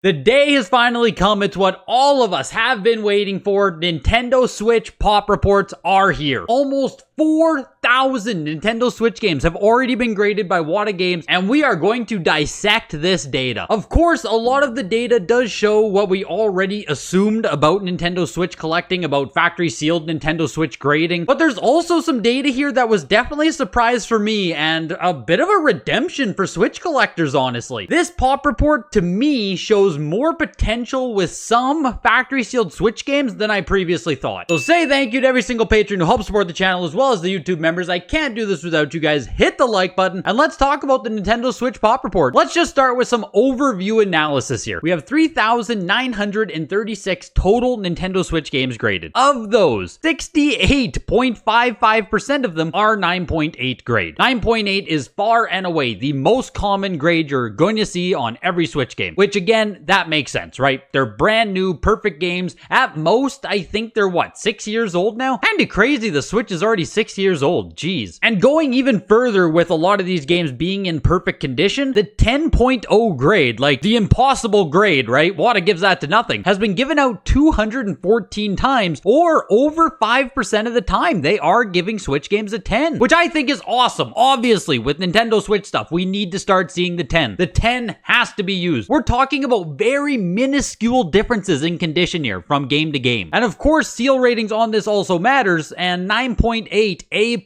The day has finally come. It's what all of us have been waiting for. Nintendo Switch pop reports are here. Almost 4,000 Nintendo Switch games have already been graded by WATA Games, and we are going to dissect this data. Of course, a lot of the data does show what we already assumed about Nintendo Switch collecting, about factory sealed Nintendo Switch grading, but there's also some data here that was definitely a surprise for me and a bit of a redemption for Switch collectors, honestly. This pop report, to me, shows more potential with some factory sealed Switch games than I previously thought. So say thank you to every single patron who helps support the channel, as well as the YouTube members. I can't do this without you guys. Hit the like button and let's talk about the Nintendo Switch pop report. Let's just start with some overview analysis here. We have 3,936 total Nintendo Switch games graded. Of those, 68.55% of them are 9.8 grade. 9.8 is far and away the most common grade you're going to see on every Switch game, which again, that makes sense, right? They're brand new, perfect games. At most, I think they're 6 years old now? Kinda crazy the Switch is already 6 years old, jeez. And going even further with a lot of these games being in perfect condition, the 10.0 grade, like the impossible grade, right? WATA gives that to nothing, has been given out 214 times, or over 5% of the time they are giving Switch games a 10, which I think is awesome. Obviously, with Nintendo Switch stuff, we need to start seeing the 10. The 10 has to be used. We're talking about very minuscule differences in condition here from game to game. And of course, seal ratings on this also matters, and 9.8 A++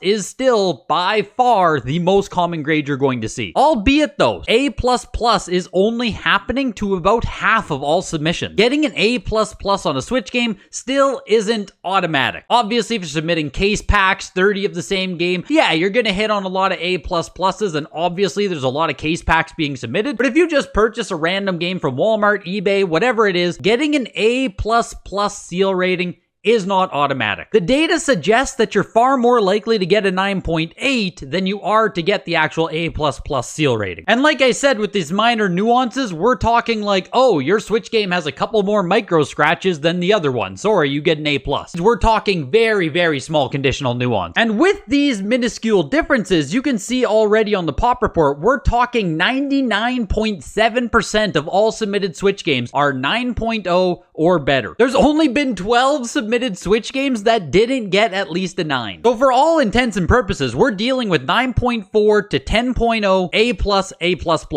is still by far the most common grade you're going to see. Albeit though, A++ is only happening to about half of all submissions. Getting an A++ on a Switch game still isn't automatic. Obviously, if you're submitting case packs, 30 of the same game, yeah, you're gonna hit on a lot of A++, and obviously there's a lot of case packs being submitted. But if you just purchase a random game from Walmart, eBay, whatever it is, getting an A++ seal rating is not automatic. The data suggests that you're far more likely to get a 9.8 than you are to get the actual A++ seal rating. And like I said, with these minor nuances, we're talking like, oh, your Switch game has a couple more micro scratches than the other one. Sorry, you get an A+. We're talking very, very small conditional nuance. And with these minuscule differences, you can see already on the pop report, we're talking 99.7% of all submitted Switch games are 9.0 or better. There's only been 12 submitted Switch games that didn't get at least a 9. So for all intents and purposes, we're dealing with 9.4 to 10.0, A+, A++.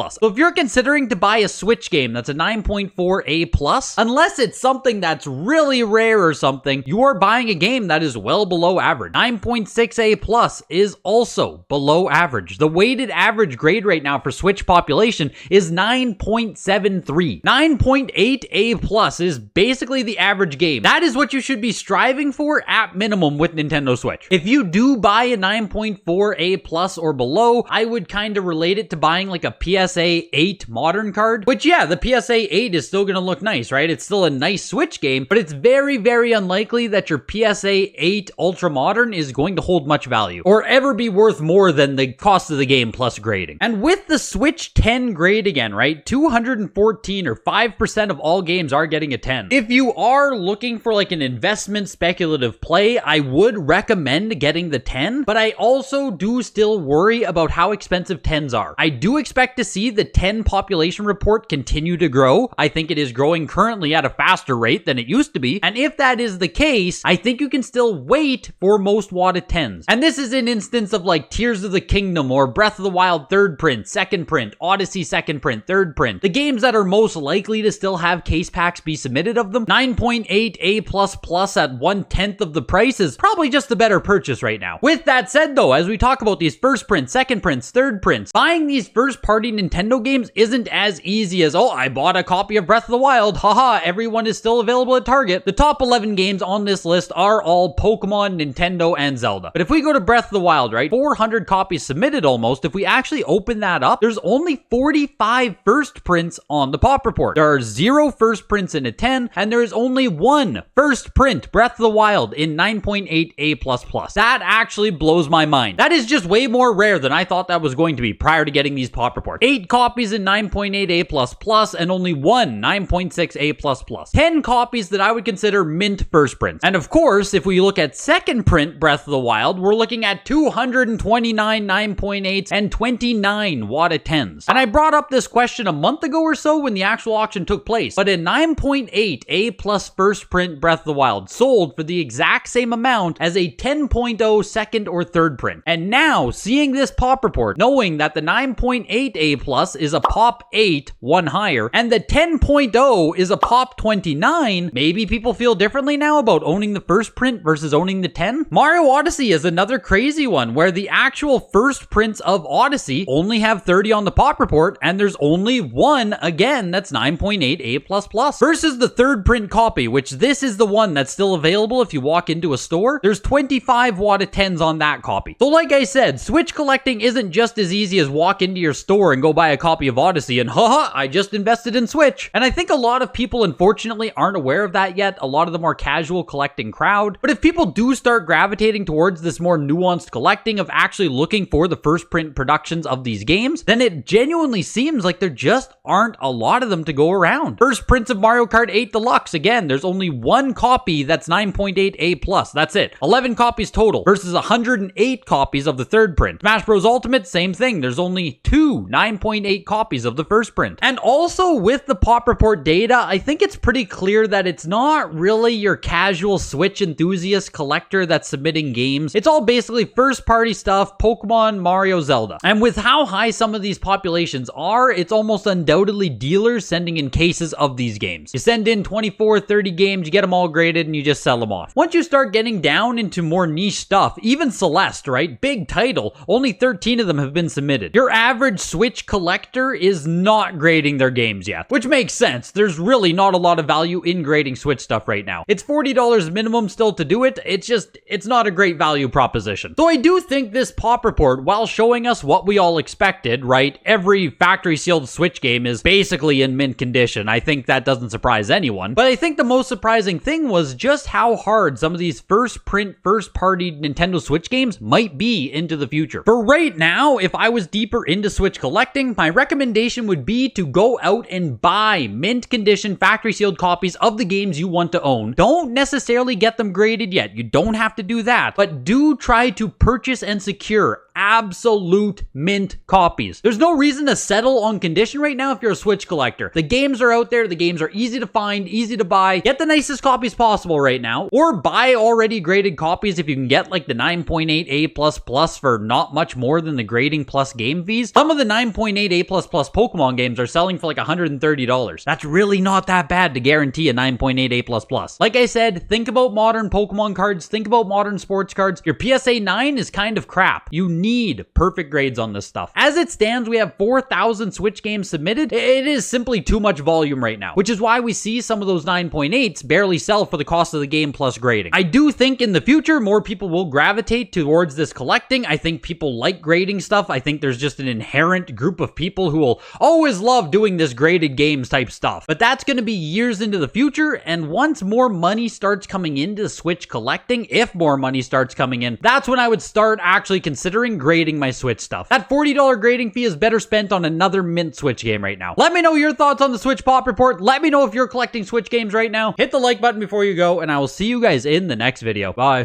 So if you're considering to buy a Switch game that's a 9.4 A+, unless it's something that's really rare or something, you are buying a game that is well below average. 9.6 A+ is also below average. The weighted average grade right now for Switch population is 9.73. 9.8 A+ is basically the average game. That is what you should be striving for at minimum with Nintendo Switch. If you do buy a 9.4 A+ or below, I would kind of relate it to buying like a PSA 8 modern card, which yeah, the PSA 8 is still gonna look nice, right? It's still a nice Switch game, but it's very, very unlikely that your PSA 8 Ultra Modern is going to hold much value or ever be worth more than the cost of the game plus grading. And with the Switch 10 grade again, right? 214 or 5% of all games are getting a 10. If you are looking for like an investment speculative play, I would recommend getting the 10, but I also do still worry about how expensive 10s are. I do expect to see the 10 population report continue to grow. I think it is growing currently at a faster rate than it used to be, and if that is the case, I think you can still wait for most WATA 10s. And this is an instance of like Tears of the Kingdom or Breath of the Wild 3rd print, 2nd print, Odyssey 2nd print, 3rd print. The games that are most likely to still have case packs be submitted of them, 9.8 A++ at 1/10 of the price is probably just a better purchase right now. With that said though, as we talk about these first prints, second prints, third prints, buying these first party Nintendo games isn't as easy as, oh, I bought a copy of Breath of the Wild, haha, everyone is still available at Target. The top 11 games on this list are all Pokemon, Nintendo, and Zelda. But if we go to Breath of the Wild, right, 400 copies submitted almost, if we actually open that up, there's only 45 first prints on the pop report. There are 0 first prints in a 10, and there is only 1 first print print Breath of the Wild in 9.8 A++. That actually blows my mind. That is just way more rare than I thought that was going to be prior to getting these pop reports. 8 copies in 9.8 A++ and only 1 9.6 A++. 10 copies that I would consider mint first prints. And of course, if we look at second print Breath of the Wild, we're looking at 229 9.8s and 29 WATA 10s. And I brought up this question a month ago or so when the actual auction took place, but a 9.8 A+ first print Breath of the Wild sold for the exact same amount as a 10.0 second or third print. And now, seeing this pop report, knowing that the 9.8 A+ is a pop 8, one higher, and the 10.0 is a pop 29, maybe people feel differently now about owning the first print versus owning the 10? Mario Odyssey is another crazy one where the actual first prints of Odyssey only have 30 on the pop report, and there's only one, again, that's 9.8 A++. Versus the third print copy, which this is the one that's still available if you walk into a store, there's 25 WATA 10s on that copy. So like I said, Switch collecting isn't just as easy as walk into your store and go buy a copy of Odyssey and haha, I just invested in Switch. And I think a lot of people unfortunately aren't aware of that yet, a lot of the more casual collecting crowd. But if people do start gravitating towards this more nuanced collecting of actually looking for the first print productions of these games, then it genuinely seems like there just aren't a lot of them to go around. First prints of Mario Kart 8 Deluxe, again, there's only one copy that's 9.8 A+, that's it. 11 copies total versus 108 copies of the third print. Smash Bros. Ultimate, same thing, there's only 2 9.8 copies of the first print. And also with the pop report data, I think it's pretty clear that it's not really your casual Switch enthusiast collector that's submitting games. It's all basically first party stuff, Pokemon, Mario, Zelda. And with how high some of these populations are, it's almost undoubtedly dealers sending in cases of these games. You send in 24, 30 games, you get them all graded, and you just sell them off. Once you start getting down into more niche stuff, even Celeste, right? Big title, only 13 of them have been submitted. Your average Switch collector is not grading their games yet, which makes sense. There's really not a lot of value in grading Switch stuff right now. It's $40 minimum still to do it. It's not a great value proposition. So I do think this pop report, while showing us what we all expected, right? Every factory sealed Switch game is basically in mint condition. I think that doesn't surprise anyone. But I think the most surprising thing was just how hard some of these first print, first party Nintendo Switch games might be into the future. For right now, if I was deeper into Switch collecting, my recommendation would be to go out and buy mint condition factory sealed copies of the games you want to own. Don't necessarily get them graded yet. You don't have to do that, but do try to purchase and secure absolute mint copies. There's no reason to settle on condition right now if you're a Switch collector. The games are out there, the games are easy to find, easy to buy. Get the nicest copies possible right now, or buy already graded copies if you can get like the 9.8 A++ for not much more than the grading plus game fees. Some of the 9.8 A++ Pokemon games are selling for like $130. That's really not that bad to guarantee a 9.8 A++. Like I said, think about modern Pokemon cards, think about modern sports cards. Your PSA 9 is kind of crap. You need perfect grades on this stuff. As it stands, we have 4,000 Switch games submitted. It is simply too much volume right now, which is why we see some of those 9.8s barely sell for the cost of the game plus grading. I do think in the future, more people will gravitate towards this collecting. I think people like grading stuff. I think there's just an inherent group of people who will always love doing this graded games type stuff. But that's going to be years into the future, and once more money starts coming into Switch collecting, if more money starts coming in, that's when I would start actually considering grading my Switch stuff. That $40 grading fee is better spent on another mint Switch game right now. Let me know your thoughts on the Switch pop report. Let me know if you're collecting Switch games right now. Hit the like button before you go, and I will see you guys in the next video. Bye.